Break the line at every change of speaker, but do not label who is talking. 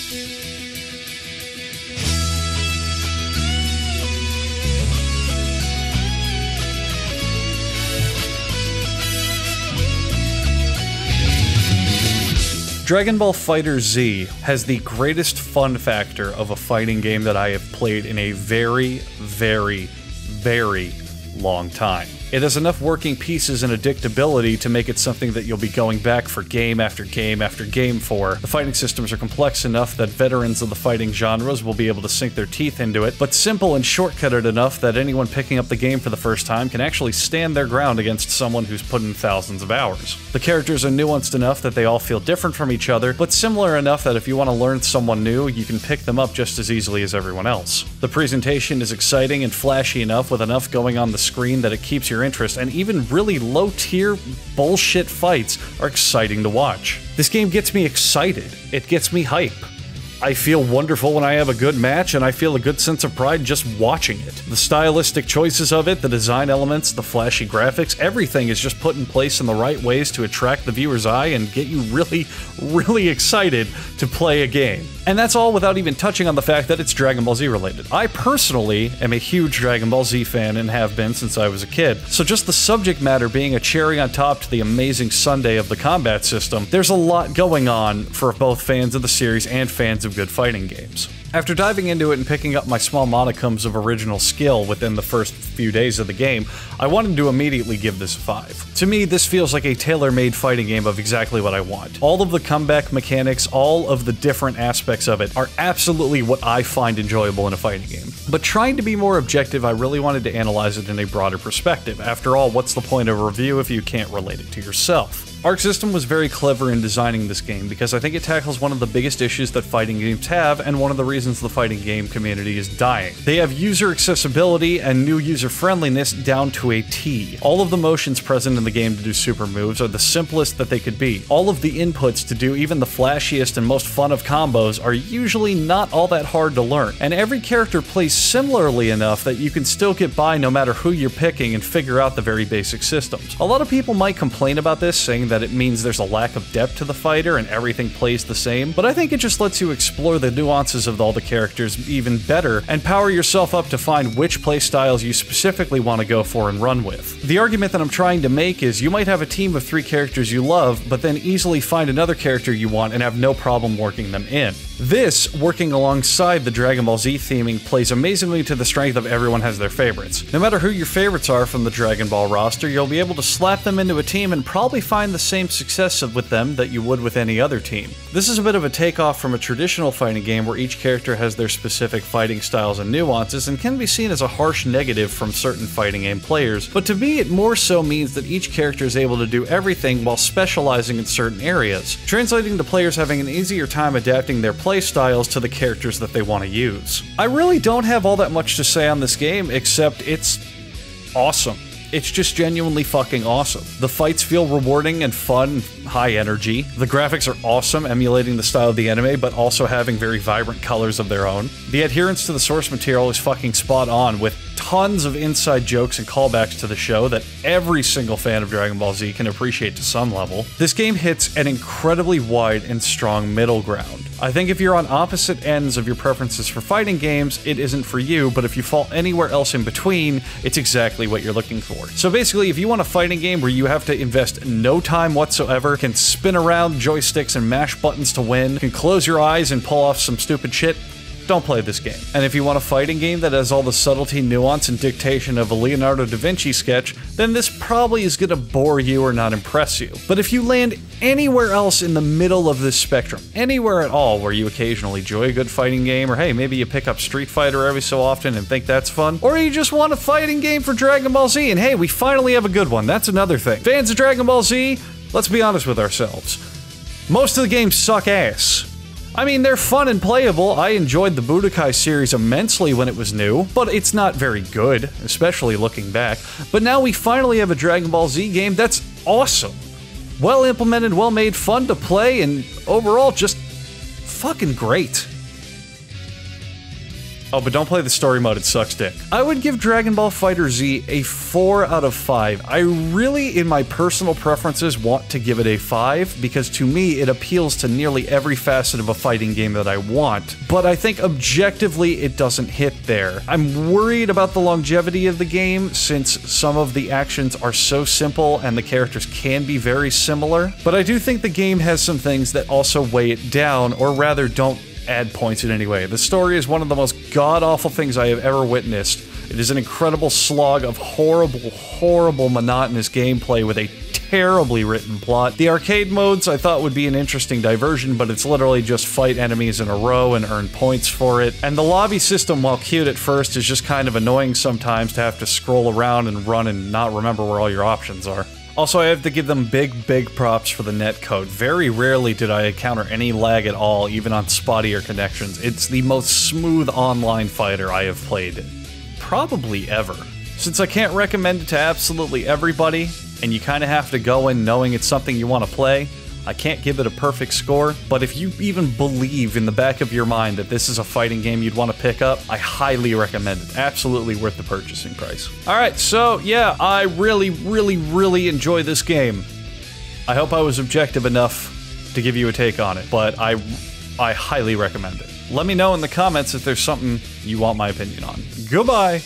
Dragon Ball FighterZ has the greatest fun factor of a fighting game that I have played in a very, very, very long time. It has enough working pieces and addictability to make it something that you'll be going back for game after game after game for. The fighting systems are complex enough that veterans of the fighting genres will be able to sink their teeth into it, but simple and shortcutted enough that anyone picking up the game for the first time can actually stand their ground against someone who's put in thousands of hours. The characters are nuanced enough that they all feel different from each other, but similar enough that if you want to learn someone new, you can pick them up just as easily as everyone else. The presentation is exciting and flashy enough with enough going on the screen that it keeps your interest, and even really low-tier bullshit fights are exciting to watch. This game gets me excited. It gets me hype. I feel wonderful when I have a good match, and I feel a good sense of pride just watching it. The stylistic choices of it, the design elements, the flashy graphics, everything is just put in place in the right ways to attract the viewer's eye and get you really, really excited to play a game. And that's all without even touching on the fact that it's Dragon Ball Z related. I personally am a huge Dragon Ball Z fan and have been since I was a kid, so just the subject matter being a cherry on top to the amazing sundae of the combat system, there's a lot going on for both fans of the series and fans of good fighting games. After diving into it and picking up my small modicums of original skill within the first few days of the game, I wanted to immediately give this a 5. To me, this feels like a tailor-made fighting game of exactly what I want. All of the comeback mechanics, all of the different aspects of it are absolutely what I find enjoyable in a fighting game. But trying to be more objective, I really wanted to analyze it in a broader perspective. After all, what's the point of a review if you can't relate it to yourself? Arc System was very clever in designing this game because I think it tackles one of the biggest issues that fighting games have and one of the reasons the fighting game community is dying. They have user accessibility and new user friendliness down to a T. All of the motions present in the game to do super moves are the simplest that they could be. All of the inputs to do even the flashiest and most fun of combos are usually not all that hard to learn, and every character plays similarly enough that you can still get by no matter who you're picking and figure out the very basic systems. A lot of people might complain about this, saying that it means there's a lack of depth to the fighter and everything plays the same, but I think it just lets you explore the nuances of all the characters even better and power yourself up to find which playstyles you specifically want to go for and run with. The argument that I'm trying to make is you might have a team of 3 characters you love, but then easily find another character you want and have no problem working them in. This, working alongside the Dragon Ball Z theming, plays amazingly to the strength of everyone has their favorites. No matter who your favorites are from the Dragon Ball roster, you'll be able to slap them into a team and probably find the same success with them that you would with any other team. This is a bit of a takeoff from a traditional fighting game where each character has their specific fighting styles and nuances and can be seen as a harsh negative from certain fighting game players, but to me it more so means that each character is able to do everything while specializing in certain areas, translating to players having an easier time adapting their play styles to the characters that they want to use. I really don't have all that much to say on this game except it's awesome. It's just genuinely fucking awesome. The fights feel rewarding and fun, high energy. The graphics are awesome, emulating the style of the anime, but also having very vibrant colors of their own. The adherence to the source material is fucking spot on, with tons of inside jokes and callbacks to the show that every single fan of Dragon Ball Z can appreciate to some level. This game hits an incredibly wide and strong middle ground. I think if you're on opposite ends of your preferences for fighting games, it isn't for you, but if you fall anywhere else in between, it's exactly what you're looking for. So basically, if you want a fighting game where you have to invest no time whatsoever, can spin around joysticks and mash buttons to win, can close your eyes and pull off some stupid shit, don't play this game. And if you want a fighting game that has all the subtlety, nuance, and dictation of a Leonardo da Vinci sketch, then this probably is gonna bore you or not impress you. But if you land anywhere else in the middle of this spectrum, anywhere at all where you occasionally enjoy a good fighting game, or hey, maybe you pick up Street Fighter every so often and think that's fun, or you just want a fighting game for Dragon Ball Z, and hey, we finally have a good one, that's another thing. Fans of Dragon Ball Z, let's be honest with ourselves. Most of the games suck ass. I mean, they're fun and playable. I enjoyed the Budokai series immensely when it was new, but it's not very good, especially looking back. But now we finally have a Dragon Ball Z game that's awesome. Well implemented, well made, fun to play, and overall just fucking great. Oh, but don't play the story mode, it sucks dick. I would give Dragon Ball FighterZ a 4 out of 5. I really, in my personal preferences, want to give it a 5, because to me, it appeals to nearly every facet of a fighting game that I want, but I think objectively, it doesn't hit there. I'm worried about the longevity of the game, since some of the actions are so simple and the characters can be very similar, but I do think the game has some things that also weigh it down, or rather don't add points in any way. The story is one of the most god-awful things I have ever witnessed. It is an incredible slog of horrible, horrible, monotonous gameplay with a terribly written plot. The arcade modes I thought would be an interesting diversion, but it's literally just fight enemies in a row and earn points for it. And the lobby system, while cute at first, is just kind of annoying sometimes to have to scroll around and run and not remember where all your options are. Also, I have to give them big props for the netcode. Very rarely did I encounter any lag at all, even on spottier connections. It's the most smooth online fighter I have played, probably ever. Since I can't recommend it to absolutely everybody, and you kind of have to go in knowing it's something you want to play, I can't give it a perfect score, but if you even believe in the back of your mind that this is a fighting game you'd want to pick up, I highly recommend it. Absolutely worth the purchasing price. Alright, so yeah, I really enjoy this game. I hope I was objective enough to give you a take on it, but I highly recommend it. Let me know in the comments if there's something you want my opinion on. Goodbye!